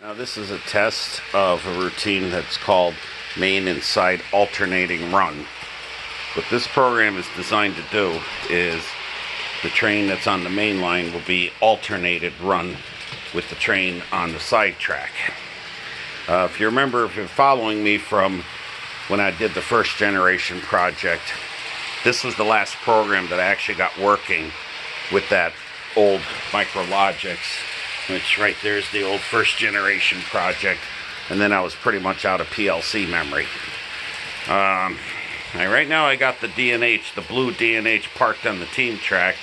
Now this is a test of a routine that's called main inside alternating run. What this program is designed to do is the train that's on the main line will be alternated run with the train on the side track. If you remember, if you're following me from when I did the first generation project, this was the last program that I actually got working with that old Micrologics, which right there's the old first generation project, and then I was pretty much out of PLC memory. Right now I got the D&H, the blue D&H, parked on the team track.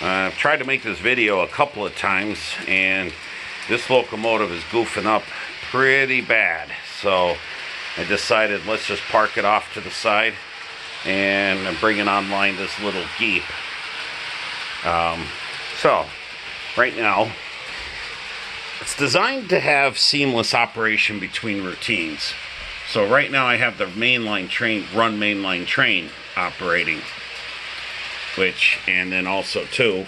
I've tried to make this video a couple of times, and this locomotive is goofing up pretty bad, so I decided let's just park it off to the side and I'm bringing online this little Geep. So right now it's designed to have seamless operation between routines. So right now I have the mainline train, run mainline train operating, and then also too,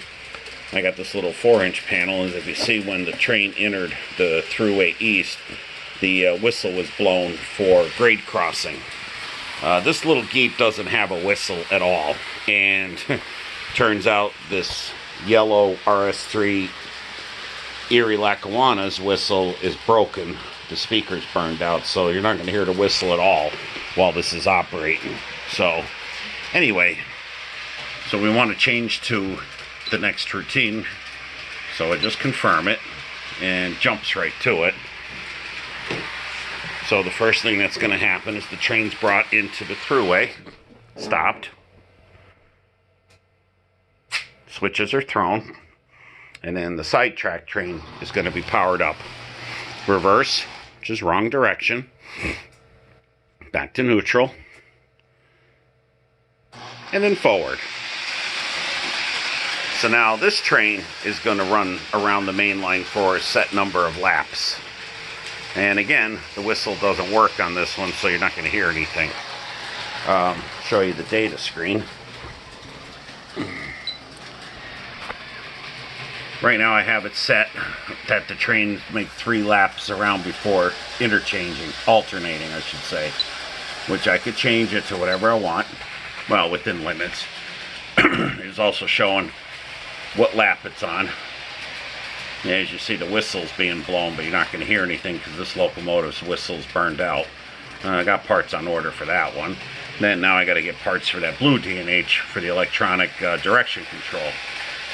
I got this little 4-inch panel, as if you see when the train entered the thruway east, the whistle was blown for grade crossing. This little Geep doesn't have a whistle at all, and turns out this yellow RS3 Erie Lackawanna's whistle is broken. The speaker's burned out, so you're not going to hear the whistle at all while this is operating. So anyway, so we want to change to the next routine, so I just confirm it and jumps right to it. So the first thing that's going to happen is the train's brought into the thruway, stopped, switches are thrown, and then the sidetrack train is going to be powered up. Reverse, which is wrong direction, back to neutral, and then forward. So now this train is going to run around the main line for a set number of laps. And again, the whistle doesn't work on this one, so you're not going to hear anything. Show you the data screen. Right now I have it set that the train make 3 laps around before interchanging, alternating I should say, which I could change it to whatever I want, well, within limits. It's also showing what lap it's on. As you see, the whistle's being blown, but you're not going to hear anything because this locomotive's whistle's burned out. I got parts on order for that one. Then now I got to get parts for that blue D&H for the electronic direction control.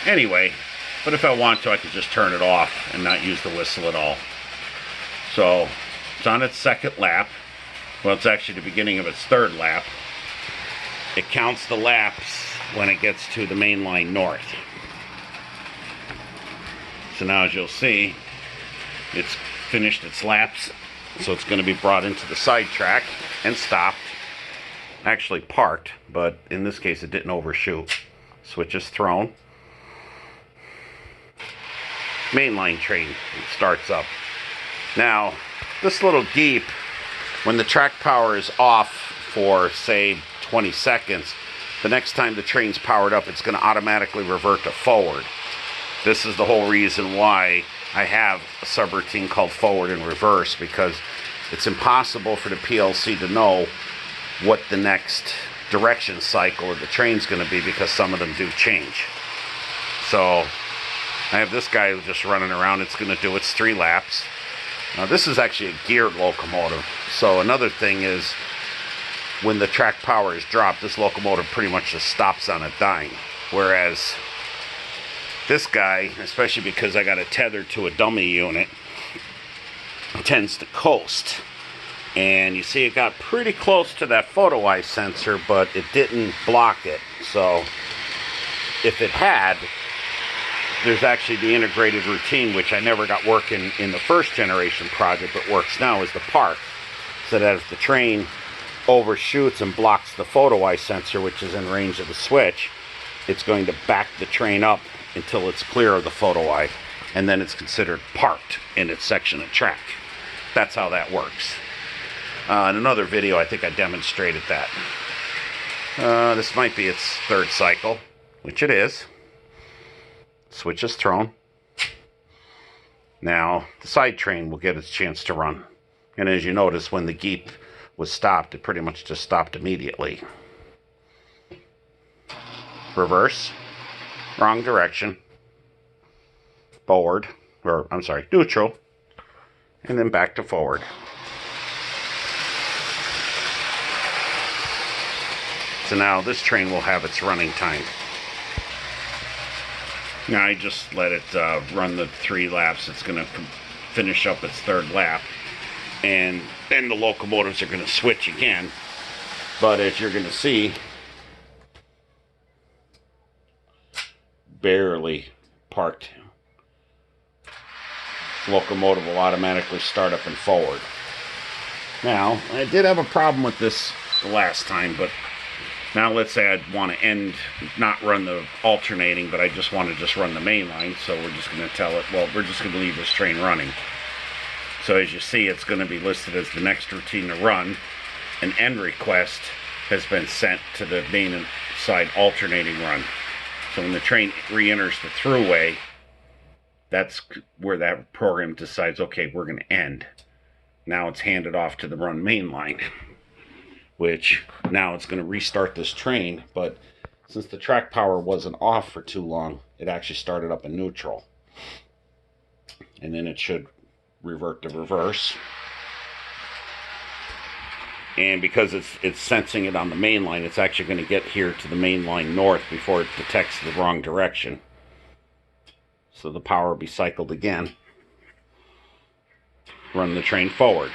Anyway, but if I want to, I could just turn it off and not use the whistle at all. So it's on its 2nd lap. Well, it's actually the beginning of its 3rd lap. It counts the laps when it gets to the main line north. So now, as you'll see, it's finished its laps, so it's going to be brought into the side track and stopped. Actually parked, but in this case it didn't overshoot. Switch is thrown. Mainline train starts up. Now, this little Geep, when the track power is off for, say, 20 seconds, the next time the train's powered up, it's going to automatically revert to forward. This is the whole reason why I have a subroutine called forward and reverse, because it's impossible for the PLC to know what the next direction cycle of the train's going to be, because some of them do change. So I have this guy just running around. It's going to do its 3 laps. Now this is actually a geared locomotive. So another thing is, when the track power is dropped, this locomotive pretty much just stops on a dime. Whereas this guy, especially because I got it tethered to a dummy unit, tends to coast. And you see it got pretty close to that photo eye sensor, but it didn't block it. So if it had, there's actually the integrated routine, which I never got working in the first generation project, but works now, is the park. So that if the train overshoots and blocks the photo eye sensor, which is in range of the switch, it's going to back the train up until it's clear of the photo eye, and then it's considered parked in its section of track. That's how that works. In another video, I think I demonstrated that. This might be its 3rd cycle, which it is. Switch is thrown. Now, the side train will get its chance to run. And as you notice, when the geep was stopped, it pretty much just stopped immediately. Reverse, wrong direction, forward, or I'm sorry, neutral, and then back to forward. So now this train will have its running time. Now I just let it run the 3 laps. It's going to finish up its 3rd lap. And then the locomotives are going to switch again. But as you're going to see, barely parked. Locomotive will automatically start up and forward. Now, I did have a problem with this the last time, but now let's say I'd want to not run the alternating, but I just want to run the main line, so we're just going to tell it, well, we're just going to leave this train running. So as you see, it's going to be listed as the next routine to run. An end request has been sent to the main side alternating run. So when the train re-enters the throughway, that's where that program decides, okay, we're going to end. Now it's handed off to the run main line, which now it's going to restart this train, but since the track power wasn't off for too long, it actually started up in neutral. And then it should revert to reverse. And because it's sensing it on the main line, it's actually going to get here to the main line north before it detects the wrong direction. So the power will be cycled again. Run the train forward,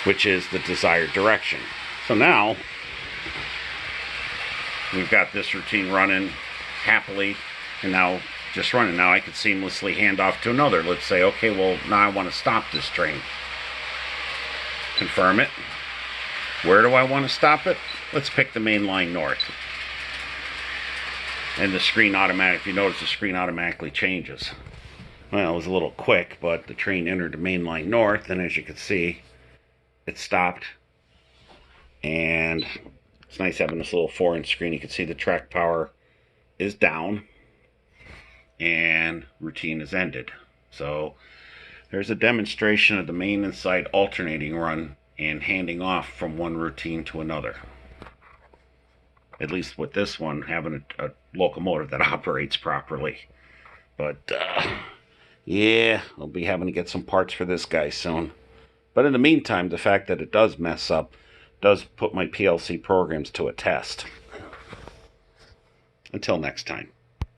which is the desired direction. So now we've got this routine running happily, and now just running. Now I could seamlessly hand off to another. Let's say, okay, well, now I want to stop this train. Confirm it. Where do I want to stop it? Let's pick the main line north. And the screen if you notice, the screen automatically changes. Well, it was a little quick, but the train entered the main line north, and as you can see, it stopped. And it's nice having this little 4-inch screen. You can see the track power is down, and routine is ended. So there's a demonstration of the main and side alternating run and handing off from one routine to another. At least with this one, having a locomotive that operates properly. But, yeah, I'll be having to get some parts for this guy soon. But in the meantime, the fact that it does mess up does put my PLC programs to a test. Until next time.